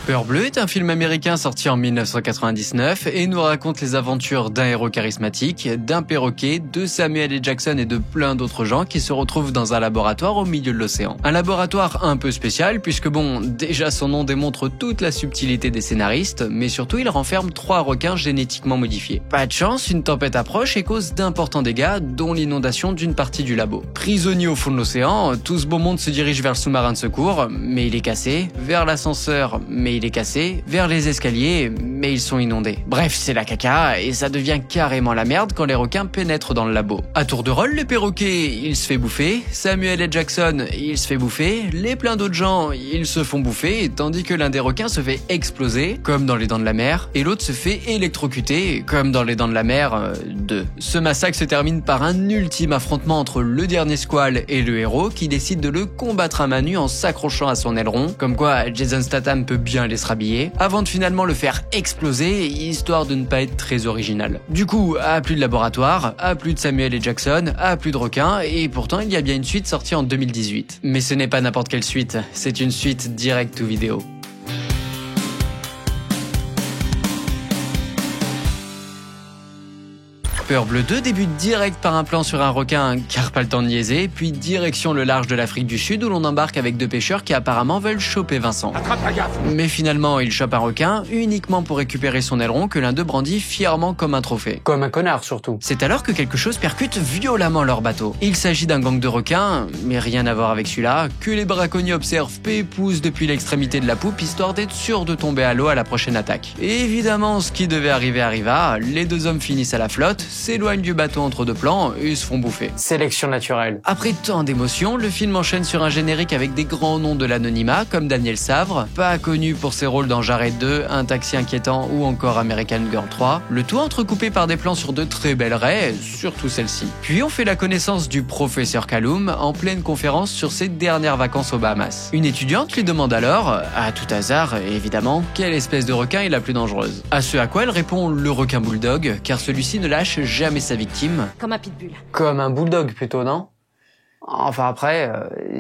Peur bleue est un film américain sorti en 1999 et nous raconte les aventures d'un héros charismatique, d'un perroquet, de Samuel L. Jackson et de plein d'autres gens qui se retrouvent dans un laboratoire au milieu de l'océan. Un laboratoire un peu spécial puisque déjà son nom démontre toute la subtilité des scénaristes, mais surtout il renferme 3 requins génétiquement modifiés. Pas de chance, une tempête approche et cause d'importants dégâts, dont l'inondation d'une partie du labo. Prisonnier au fond de l'océan, tout ce beau monde se dirige vers le sous-marin de secours, mais il est cassé, vers l'ascenseur, mais il est cassé, vers les escaliers, mais ils sont inondés. Bref, c'est la caca, et ça devient carrément la merde quand les requins pénètrent dans le labo. À tour de rôle, le perroquet, il se fait bouffer, Samuel L. Jackson, il se fait bouffer, les plein d'autres gens, ils se font bouffer, tandis que l'un des requins se fait exploser, comme dans Les Dents de la Mer, et l'autre se fait électrocuter, comme dans Les Dents de la Mer 2. Ce massacre se termine par un ultime affrontement entre le dernier squale et le héros, qui décide de le combattre à main nue en s'accrochant à son aileron, comme quoi Jason Statham peut bien aller se rhabiller, avant de finalement le faire exploser, histoire de ne pas être très original. Du coup, à plus de laboratoire, à plus de Samuel L. Jackson, à plus de requins, et pourtant il y a bien une suite sortie en 2018. Mais ce n'est pas n'importe quelle suite, c'est une suite direct to vidéo. Peur bleue 2 débute direct par un plan sur un requin, car pas le temps de niaiser, puis direction le large de l'Afrique du Sud où l'on embarque avec 2 pêcheurs qui apparemment veulent choper Vincent. Mais finalement, ils chopent un requin uniquement pour récupérer son aileron que l'un d'eux brandit fièrement comme un trophée. Comme un connard surtout. C'est alors que quelque chose percute violemment leur bateau. Il s'agit d'un gang de requins, mais rien à voir avec celui-là, que les braconniers observent pépouze depuis l'extrémité de la poupe histoire d'être sûr de tomber à l'eau à la prochaine attaque. Et évidemment, ce qui devait arriver arriva, les 2 hommes finissent à la flotte, s'éloignent du bateau entre 2 plans et se font bouffer. Sélection naturelle. Après tant d'émotions, le film enchaîne sur un générique avec des grands noms de l'anonymat comme Daniel Savre, pas connu pour ses rôles dans Jared 2, Un taxi inquiétant ou encore American Girl 3, le tout entrecoupé par des plans sur de très belles raies, surtout celle-ci. Puis on fait la connaissance du professeur Callum en pleine conférence sur ses dernières vacances aux Bahamas. Une étudiante lui demande alors, à tout hasard évidemment, quelle espèce de requin est la plus dangereuse. À ce à quoi elle répond le requin bulldog, car celui-ci ne lâche jamais sa victime. Comme un pitbull. Comme un bulldog plutôt, non? Enfin après,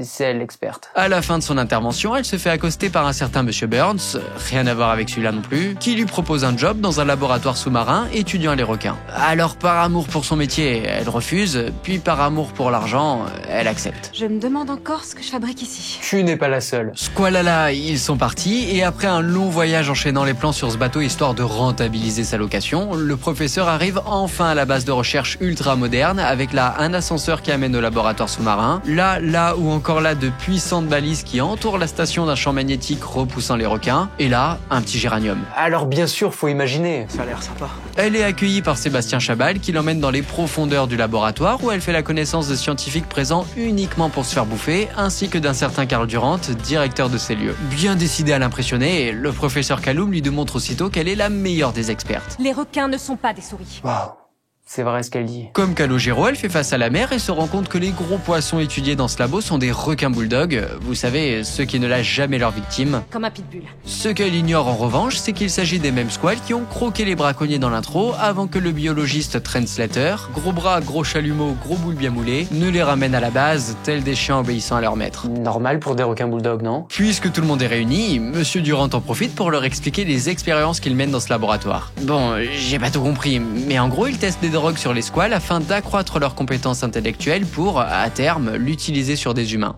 c'est elle l'experte. À la fin de son intervention, elle se fait accoster par un certain Monsieur Burns, rien à voir avec celui-là non plus, qui lui propose un job dans un laboratoire sous-marin étudiant les requins. Alors par amour pour son métier, elle refuse, puis par amour pour l'argent, elle accepte. Je me demande encore ce que je fabrique ici. Tu n'es pas la seule. Squalala, ils sont partis, et après un long voyage enchaînant les plans sur ce bateau histoire de rentabiliser sa location, le professeur arrive enfin à la base de recherche ultra moderne, avec là un ascenseur qui amène au laboratoire sous-marin, là ou encore là de puissantes balises qui entourent la station d'un champ magnétique repoussant les requins, et là, un petit géranium. Alors bien sûr, faut imaginer. Ça a l'air sympa. Elle est accueillie par Sébastien Chabal qui l'emmène dans les profondeurs du laboratoire où elle fait la connaissance de scientifiques présents uniquement pour se faire bouffer, ainsi que d'un certain Carl Durant, directeur de ces lieux. Bien décidé à l'impressionner, le professeur Callum lui démontre aussitôt qu'elle est la meilleure des expertes. Les requins ne sont pas des souris. Waouh. C'est vrai ce qu'elle dit. Comme Calogero, elle fait face à la mer et se rend compte que les gros poissons étudiés dans ce labo sont des requins bulldogs, vous savez, ceux qui ne lâchent jamais leurs victimes. Comme un pitbull. Ce qu'elle ignore en revanche, c'est qu'il s'agit des mêmes squales qui ont croqué les braconniers dans l'intro avant que le biologiste Trent Slater, gros bras, gros chalumeau, gros boule bien moulé, ne les ramène à la base, tels des chiens obéissant à leur maître. Normal pour des requins bulldogs, non? Puisque tout le monde est réuni, Monsieur Durant en profite pour leur expliquer les expériences qu'il mène dans ce laboratoire. Bon, j'ai pas tout compris, mais en gros, il teste des drogues sur les squales afin d'accroître leurs compétences intellectuelles pour, à terme, l'utiliser sur des humains.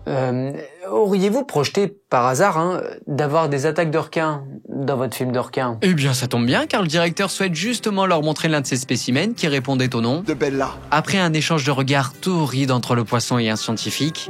Auriez-vous projeté, par hasard, d'avoir des attaques de requins dans votre film de requins? Eh bien, ça tombe bien, car le directeur souhaite justement leur montrer l'un de ces spécimens qui répondait au nom de Bella. Après un échange de regards torrides entre le poisson et un scientifique,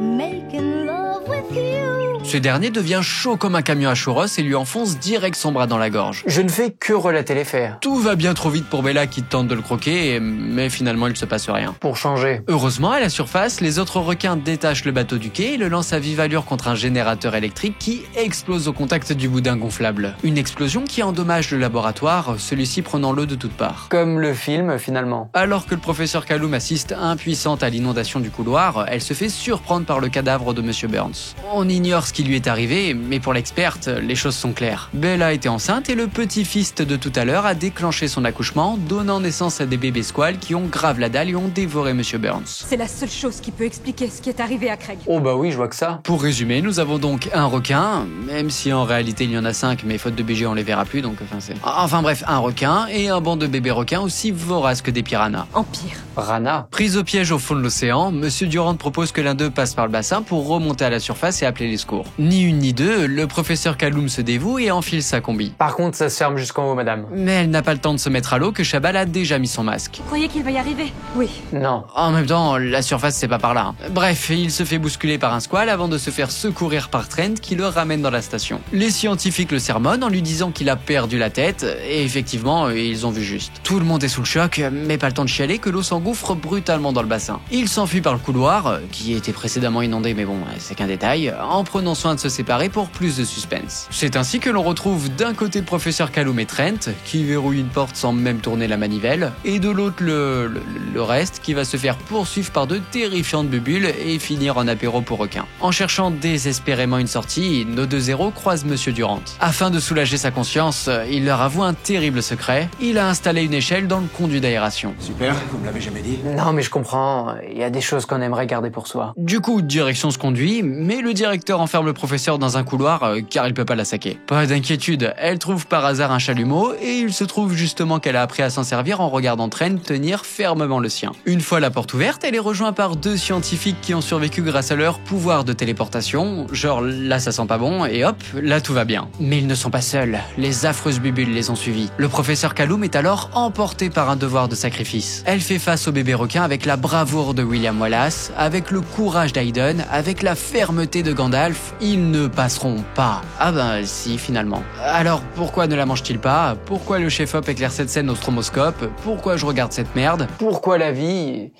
ce dernier devient chaud comme un camion à churros et lui enfonce direct son bras dans la gorge. Je ne fais que relater les faits. Tout va bien trop vite pour Bella qui tente de le croquer, mais finalement il se passe rien. Pour changer. Heureusement, à la surface, les autres requins détachent le bateau du quai et le lancent à vive allure contre un générateur électrique qui explose au contact du boudin gonflable. Une explosion qui endommage le laboratoire, celui-ci prenant l'eau de toutes parts. Comme le film, finalement. Alors que le professeur Callum assiste impuissante à l'inondation du couloir, elle se fait surprendre par le cadavre de Monsieur Burns. On ignore ce ce qui lui est arrivé, mais pour l'experte, les choses sont claires. Bella était enceinte et le petit-fils de tout à l'heure a déclenché son accouchement, donnant naissance à des bébés squales qui ont grave la dalle et ont dévoré Monsieur Burns. C'est la seule chose qui peut expliquer ce qui est arrivé à Craig. Oh bah oui, je vois que ça. Pour résumer, nous avons donc un requin, même si en réalité il y en a 5, mais faute de BG on les verra plus, donc c'est... Enfin bref, un requin et un banc de bébés requins aussi voraces que des piranhas. Empire. Rana. Pris au piège au fond de l'océan, Monsieur Durant propose que l'un d'eux passe par le bassin pour remonter à la surface et appeler les secours. Ni une ni deux, le professeur Kaloum se dévoue et enfile sa combi. Par contre, ça se ferme jusqu'en haut, madame. Mais elle n'a pas le temps de se mettre à l'eau que Chabal a déjà mis son masque. Vous croyez qu'il va y arriver? Oui. Non. En même temps, la surface c'est pas par là. Bref, il se fait bousculer par un squale avant de se faire secourir par Trent qui le ramène dans la station. Les scientifiques le sermonnent en lui disant qu'il a perdu la tête, et effectivement, ils ont vu juste. Tout le monde est sous le choc, mais pas le temps de chialer que l'eau s'engouffre brutalement dans le bassin. Il s'enfuit par le couloir, qui était précédemment inondé, mais bon, c'est qu'un détail, en prenant soin de se séparer pour plus de suspense. C'est ainsi que l'on retrouve d'un côté le professeur Kaloum et Trent, qui verrouillent une porte sans même tourner la manivelle, et de l'autre le reste, qui va se faire poursuivre par de terrifiantes bulles et finir en apéro pour requins. En cherchant désespérément une sortie, nos deux héros croisent Monsieur Durant. Afin de soulager sa conscience, il leur avoue un terrible secret. Il a installé une échelle dans le conduit d'aération. Super, vous me l'avez jamais dit. Non, mais je comprends. Il y a des choses qu'on aimerait garder pour soi. Du coup, direction ce conduit, mais le directeur enferme le professeur dans un couloir car il peut pas la saquer. Pas d'inquiétude, elle trouve par hasard un chalumeau et il se trouve justement qu'elle a appris à s'en servir en regardant Trent tenir fermement le sien. Une fois la porte ouverte, elle est rejointe par deux scientifiques qui ont survécu grâce à leur pouvoir de téléportation. Genre là ça sent pas bon et hop, là tout va bien. Mais ils ne sont pas seuls, les affreuses bulles les ont suivis. Le professeur Kaloum est alors emporté par un devoir de sacrifice. Elle fait face au bébé requin avec la bravoure de William Wallace, avec le courage d'Aiden, avec la fermeté de Gandalf. Ils ne passeront pas. Ah ben si finalement. Alors pourquoi ne la mange-t-il pas? Pourquoi le chef-op éclaire cette scène au stromoscope? Pourquoi je regarde cette merde? Pourquoi la vie?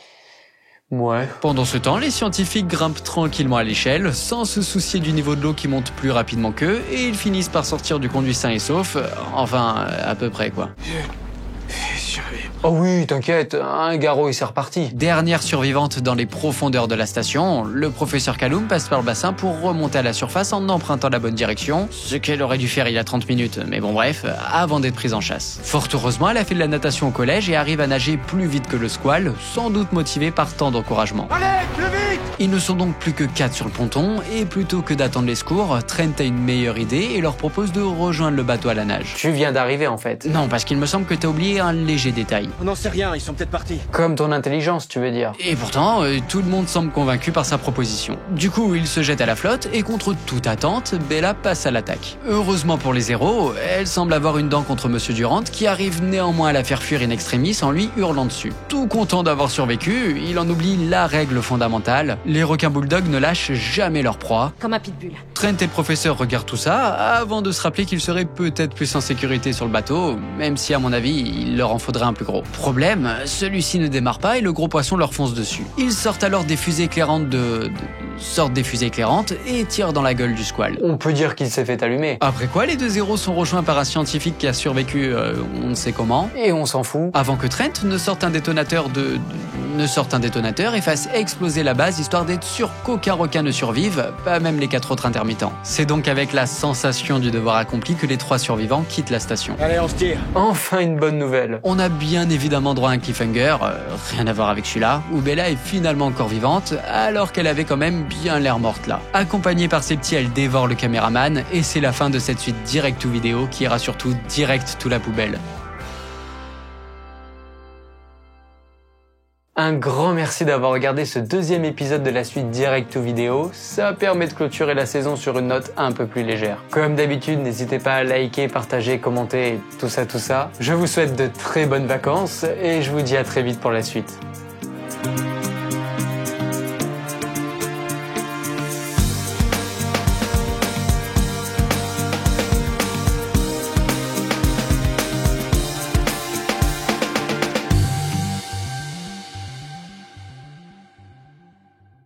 Ouais. Pendant ce temps, les scientifiques grimpent tranquillement à l'échelle, sans se soucier du niveau de l'eau qui monte plus rapidement qu'eux, et ils finissent par sortir du conduit sain et sauf, enfin, à peu près quoi. Oh oui, t'inquiète, un garrot et c'est reparti. Dernière survivante dans les profondeurs de la station, le professeur Kaloum passe par le bassin pour remonter à la surface en empruntant la bonne direction, ce qu'elle aurait dû faire il y a 30 minutes, mais bon bref, avant d'être prise en chasse. Fort heureusement, elle a fait de la natation au collège et arrive à nager plus vite que le squale, sans doute motivée par tant d'encouragement. Allez, plus vite! Ils ne sont donc plus que 4 sur le ponton, et plutôt que d'attendre les secours, Trent a une meilleure idée et leur propose de rejoindre le bateau à la nage. Tu viens d'arriver en fait. Non, parce qu'il me semble que t'as oublié un léger détail. On n'en sait rien, ils sont peut-être partis. Comme ton intelligence, tu veux dire. Et pourtant, tout le monde semble convaincu par sa proposition. Du coup, il se jette à la flotte et contre toute attente, Bella passe à l'attaque. Heureusement pour les héros, elle semble avoir une dent contre Monsieur Durant qui arrive néanmoins à la faire fuir in extremis en lui hurlant dessus. Tout content d'avoir survécu, il en oublie la règle fondamentale, les requins bulldogs ne lâchent jamais leur proie. Comme un pitbull. Trent et le professeur regardent tout ça avant de se rappeler qu'ils seraient peut-être plus en sécurité sur le bateau, même si à mon avis, il leur en faudrait un plus gros. Problème, celui-ci ne démarre pas et le gros poisson leur fonce dessus. Ils sortent alors des fusées éclairantes sortent des fusées éclairantes et tirent dans la gueule du squale. On peut dire qu'il s'est fait allumer. Après quoi, les deux héros sont rejoints par un scientifique qui a survécu on ne sait comment. Et on s'en fout. Avant que Trent ne sorte un détonateur et fasse exploser la base histoire d'être sûr qu'aucun requin ne survive, pas même les 4 autres intermittents. C'est donc avec la sensation du devoir accompli que les 3 survivants quittent la station. Allez, on se tire. Enfin une bonne nouvelle. On a bien évidemment droit à un cliffhanger, rien à voir avec celui-là, où Bella est finalement encore vivante, alors qu'elle avait quand même bien l'air morte là. Accompagnée par ses petits, elle dévore le caméraman, et c'est la fin de cette suite direct to vidéo qui ira surtout direct to la poubelle. Un grand merci d'avoir regardé ce 2e épisode de la suite Direct to Vidéo, ça permet de clôturer la saison sur une note un peu plus légère. Comme d'habitude, n'hésitez pas à liker, partager, commenter, tout ça. Je vous souhaite de très bonnes vacances et je vous dis à très vite pour la suite.